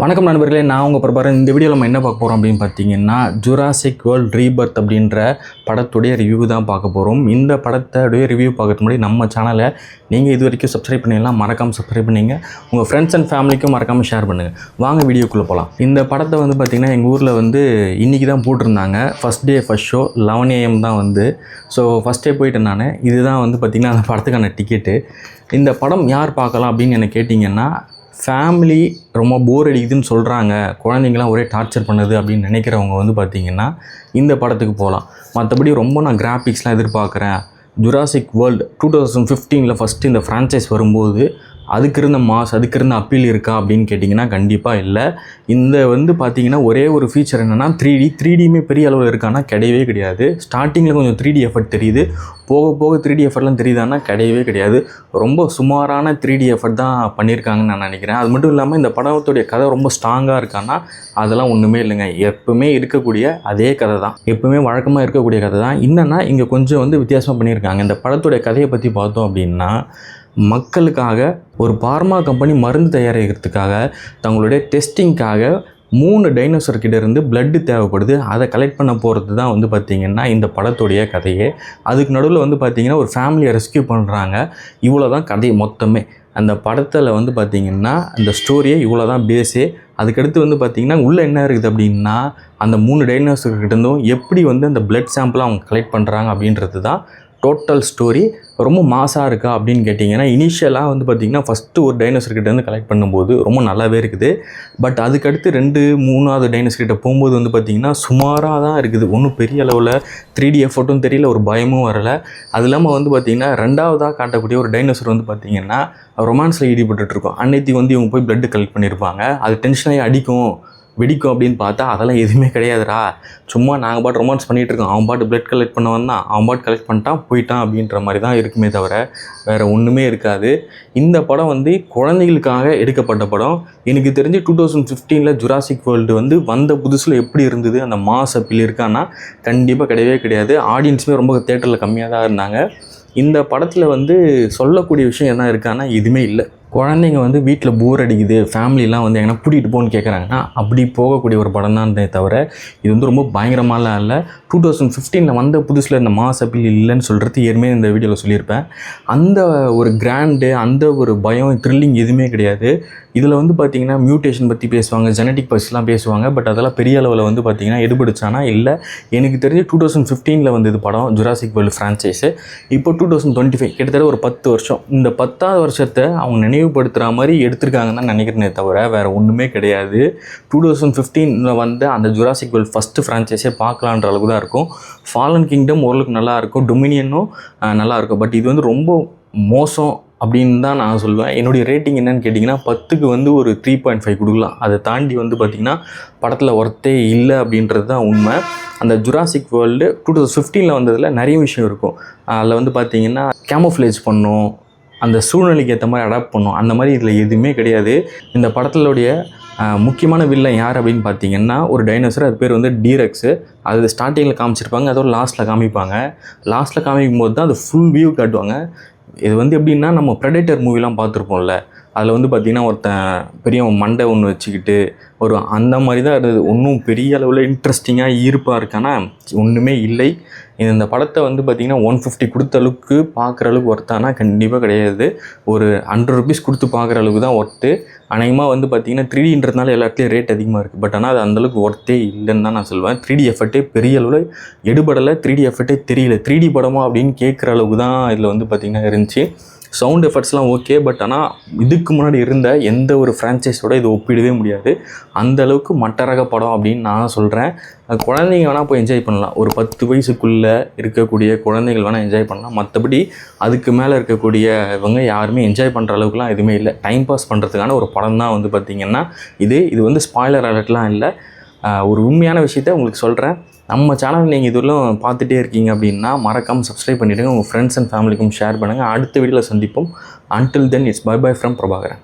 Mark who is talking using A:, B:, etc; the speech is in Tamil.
A: வணக்கம் நண்பர்களே, நான் உங்கள் பிரபாகரன். இந்த வீடியோவில் நம்ம என்ன பார்க்க போகிறோம் அப்படின்னு பார்த்தீங்கன்னா, ஜுராசிக் வேர்ல்ட் ரீபர்த் அப்படின்ற படத்துடைய ரிவ்யூ தான் பார்க்க போகிறோம். இந்த படத்துடைய ரிவ்யூ பார்க்கறதுக்கு முன்னாடி நம்ம சேனலை நீங்கள் இது வரைக்கும் சப்ஸ்கிரைப் பண்ணிடலாம். மறக்காமல் சப்ஸ்கிரைப் பண்ணிங்க. உங்கள் ஃப்ரெண்ட்ஸ் அண்ட் ஃபேமிலிக்கும் மறக்காமல் ஷேர் பண்ணுங்கள். வாங்க வீடியோக்குள்ளே போகலாம். இந்த படத்தை பார்த்திங்கன்னா எங்கள் ஊரில் இன்றைக்கி தான் போட்டிருந்தாங்க. First day first show 11 AM தான் ஸோ ஃபஸ்ட் டே போயிட்டேன் நான். இதுதான் பார்த்திங்கன்னா அந்த படத்துக்கான டிக்கெட்டு. இந்த படம் யார் பார்க்கலாம் அப்படின்னு என்னை கேட்டிங்கன்னா, ஃபேமிலி ரொம்ப போர் அடிக்குதுன்னு சொல்கிறாங்க, குழந்தைங்களாம் ஒரே டார்ச்சர் பண்ணுது அப்படின்னு நினைக்கிறவங்க பார்த்திங்கன்னா இந்த படத்துக்கு போகலாம். மற்றபடி ரொம்ப நான் கிராஃபிக்ஸ்லாம் எதிர்பார்க்குறேன், ஜுராசிக் வேர்ல்டு 2015 ஃபஸ்ட்டு இந்த ஃப்ரான்ச்சைஸ் வரும்போது அதுக்கு இருந்த மாஸ், அதுக்கு இருந்த அப்பீல் இருக்கா அப்படின்னு கேட்டிங்கன்னா கண்டிப்பாக இல்லை. இந்த பார்த்திங்கன்னா ஒரே ஒரு ஃபீச்சர் என்னென்னா 3Dயுமே பெரிய அளவில் இருக்கான்னா கிடையவே கிடையாது. ஸ்டார்டிங்கில் கொஞ்சம் 3D எஃபர்ட் தெரியுது, போக போக 3D எஃபர்ட்லாம் தெரியுதான்னா கிடையவே கிடையாது. ரொம்ப சுமாரான 3D எஃபர்ட் தான் பண்ணியிருக்காங்கன்னு நான் நினைக்கிறேன். அது மட்டும் இல்லாமல் இந்த படத்துடைய கதை ரொம்ப ஸ்ட்ராங்காக இருக்கான்னா அதெல்லாம் ஒன்றுமே இல்லைங்க. எப்பவுமே இருக்கக்கூடிய அதே கதை தான், எப்பவுமே வழக்கமாக இருக்கக்கூடிய கதை தான். என்னென்னா இங்கே கொஞ்சம் வித்தியாசமாக பண்ணியிருக்காங்க. இந்த படத்துடைய கதையை பற்றி பார்த்தோம் அப்படின்னா, மக்களுக்காக ஒரு பார்மா கம்பெனி மருந்து தயாரிக்கிறதுக்காக தங்களுடைய டெஸ்டிங்காக 3 டைனோசர்கிட்ட இருந்து பிளட்டு தேவைப்படுது. அதை கலெக்ட் பண்ண போகிறது தான் பார்த்திங்கன்னா இந்த படத்துடைய கதையே. அதுக்கு நடுவில் பார்த்திங்கன்னா ஒரு ஃபேமிலியை ரெஸ்கியூ பண்ணுறாங்க. இவ்வளோ தான் கதை மொத்தமே. அந்த படத்தில் பார்த்திங்கன்னா அந்த ஸ்டோரியே இவ்வளோ தான் பேஸே. அதுக்கடுத்து பார்த்திங்கன்னா உள்ளே என்ன இருக்குது அப்படின்னா, அந்த 3 டைனோசர்கிட்டேருந்தும் எப்படி அந்த பிளட் சாம்பிளை அவங்க கலெக்ட் பண்ணுறாங்க அப்படின்றது தான் டோட்டல் ஸ்டோரி. ரொம்ப மாசாக இருக்கா அப்படின்னு கேட்டிங்கன்னா, இனிஷியலாக பார்த்திங்கன்னா ஃபஸ்ட்டு ஒரு டைனோசர்கிட்டேருந்து கலெக்ட் பண்ணும்போது ரொம்ப நல்லாவே இருக்குது. பட் அதுக்கடுத்து 2-3வது டைனோசர்கிட்ட போகும்போது பார்த்திங்கன்னா சுமாராக தான் இருக்குது. ஒன்றும் பெரிய அளவில் 3D எஃபர்ட்டும் தெரியல, ஒரு பயமும் வரலை. அது இல்லாமல் பார்த்திங்கன்னா 2வதாக காட்டக்கூடிய ஒரு டைனோசர் பார்த்திங்கன்னா ரொமான்ஸில் ஈடுபட்டுருக்கோம். அன்னைக்கு இவங்க போய் பிளட்டு கலெக்ட் பண்ணியிருப்பாங்க. அது டென்ஷனாகி அடிக்கும் வெடிக்கும் அப்படின்னு பார்த்தா அதெல்லாம் எதுவுமே கிடையாதுடா. சும்மா நாங்கள் பாட்டு ரொமான்ஸ் பண்ணிகிட்ருக்கோம், அவன் பாட்டு பிளட் கலெக்ட் பண்ண வந்தான், அவன் பாட்டு கலெக்ட் பண்ணிட்டான் போயிட்டான் அப்படின்ற மாதிரி தான் இருக்குமே தவிர வேறு ஒன்றுமே இருக்காது. இந்த படம் குழந்தைகளுக்காக எடுக்கப்பட்ட படம். எனக்கு தெரிஞ்சு 2015 ஜுராசிக் வேர்ல்டு வந்த புதுசில் எப்படி இருந்தது, அந்த மாஸ் அப்பீல் இருக்கான்னா கண்டிப்பாக கிடையவே கிடையாது. ஆடியன்ஸுமே ரொம்ப தேட்டரில் கம்மியாக தான் இருந்தாங்க. இந்த படத்தில் சொல்லக்கூடிய விஷயம் என்ன இருக்கான்னா எதுவுமே இல்லை. குழந்தைங்க வீட்டில் போர் அடிக்குது, ஃபேமிலிலாம் எங்கன்னா கூட்டிகிட்டு போகணுன்னு கேட்குறாங்கன்னா அப்படி போகக்கூடிய ஒரு படம் தான் தவிர இது ரொம்ப பயங்கரமாலாம் இல்லை. 2015 வந்த புதுசில் இந்த மாஸ் அப்பீல் இல்லைன்னு சொல்கிறது ஏற்கனவே இந்த வீடியோவில் சொல்லியிருப்பேன். அந்த ஒரு கிராண்டு, அந்த ஒரு பயம், த்ரில்லிங் எதுவுமே கிடையாது. இதில் பார்த்திங்கன்னா மியூட்டேஷன் பற்றி பேசுவாங்க, ஜெனட்டிக் பஸ்லாம் பேசுவாங்க. பட் அதெல்லாம் பெரிய அளவில் பார்த்திங்கன்னா எடுபடுச்சானா இல்லை. எனக்கு தெரிஞ்சு 2015 வந்தது படம் ஜுராசிக் வேர்ல்டு ஃப்ரான்ச்சைஸு. இப்போ 2025 கிட்டத்தட்ட ஒரு 10 வருஷம். இந்த 10வது வருஷத்தை அவங்க நினைவுபடுத்துகிற மாதிரி எடுத்திருக்காங்கன்னு தான் நினைக்கிறேனே தவிர வேறு ஒன்றுமே கிடையாது. 2015 அந்த ஜுராசிக் வேர்ல்டு ஃபஸ்ட்டு ஃப்ரான்ச்சைஸே பார்க்கலான்ற அளவுக்கு தான் இருக்கும். ஃபாலன் கிங்டம் ஓரளவுக்கு நல்லாயிருக்கும், டொமினியனும் நல்லாயிருக்கும். பட் இது ரொம்ப மோசம் அப்படின்னு தான் நான் சொல்லுவேன். என்னுடைய ரேட்டிங் என்னென்னு கேட்டிங்கன்னா 10க்கு ஒரு 3.5 கொடுக்கலாம். அதை தாண்டி பார்த்திங்கன்னா படத்தில் ஒர்த்தே இல்லை அப்படின்றது தான் உண்மை. அந்த ஜுராசிக் வேர்ல்டு 2015 வந்ததில் நிறைய விஷயம் இருக்கும். அதில் பார்த்திங்கன்னா கேமோஃப்ளேஜ் பண்ணும், அந்த சூழ்நிலைக்கு ஏற்ற மாதிரி அடாப்ட் பண்ணும், அந்த மாதிரி இதில் எதுவுமே கிடையாது. இந்த படத்திலுடைய முக்கியமான வில்லன் யார் அப்படின்னு பார்த்தீங்கன்னா ஒரு டைனோசர், அது பேர் டீரெக்ஸு. அது ஸ்டார்டிங்கில் காமிச்சிருப்பாங்க, அதோட லாஸ்ட்டில் காமிப்பாங்க. லாஸ்ட்டில் காமிக்கும் போது தான் அது ஃபுல் வியூ காட்டுவாங்க. இது எப்படின்னா நம்ம ப்ரெடேட்டர் மூவிலாம் பார்த்துருப்போம்ல, அதில் பார்த்திங்கன்னா ஒருத்தன் பெரிய மண்டை ஒன்று வச்சுக்கிட்டு அந்த மாதிரி தான் இருந்தது. ஒன்றும் பெரிய அளவில் இன்ட்ரெஸ்டிங்காக ஈர்ப்பாக இருக்கானா ஒன்றுமே இல்லை. இந்த படத்தை பார்த்திங்கன்னா 150 கொடுத்த அளவுக்கு பார்க்குற அளவுக்கு ஒர்த்தானா கண்டிப்பாக கிடையாது. ஒரு 100 rupees கொடுத்து பார்க்குற அளவுக்கு தான் ஒர்த்து. அநேகமாக பார்த்திங்கன்னா 3Dன்றதுனால எல்லா இடத்துலையும் ரேட் அதிகமாக இருக்குது. பட் ஆனால் அது அந்தளவுக்கு ஒர்த்தே இல்லைன்னு தான் நான் சொல்லுவேன். 3D எஃபர்ட்டே பெரிய அளவில் எடுபடலை, 3D எஃபர்ட்டே தெரியல. 3D படமா அப்படின்னு கேட்குற அளவுக்கு தான் இதில் பார்த்திங்கன்னா இருந்துச்சு. சவுண்ட் எஃபர்ட்ஸ்லாம் ஓகே, பட் ஆனால் இதுக்கு முன்னாடி இருந்த எந்த ஒரு ஃப்ரான்ச்சைஸோட இது ஒப்பிடவே முடியாது. அந்த அளவுக்கு மட்டரக படம் அப்படின்னு நான் சொல்கிறேன். குழந்தைங்க வேணால் போய் என்ஜாய் பண்ணலாம். ஒரு 10 வயசுக்குள்ளே இருக்கக்கூடிய குழந்தைகள் வேணால் என்ஜாய் பண்ணலாம். மற்றபடி அதுக்கு மேலே இருக்கக்கூடிய இவங்க யாருமே என்ஜாய் பண்ணுற அளவுக்குலாம் எதுவுமே இல்லை. டைம் பாஸ் பண்ணுறதுக்கான ஒரு படம் தான் பார்த்திங்கன்னா இது ஸ்பாய்லர் அலர்ட்லாம் இல்லை. ஒரு உண்மையான விஷயத்த உங்களுக்கு சொல்கிறேன். நம்ம சேனல் நீங்கள் இதுவரையும் பார்த்துட்டே இருக்கீங்க அப்படின்னா மறக்காமல் சப்ஸ்கிரைப் பண்ணிவிடுங்க. உங்கள் ஃப்ரெண்ட்ஸ் அண்ட் ஃபேமிலிக்கும் ஷேர் பண்ணுங்கள். அடுத்த வீடியோவில் சந்திப்போம். Until then it's by by from Prabhakaran.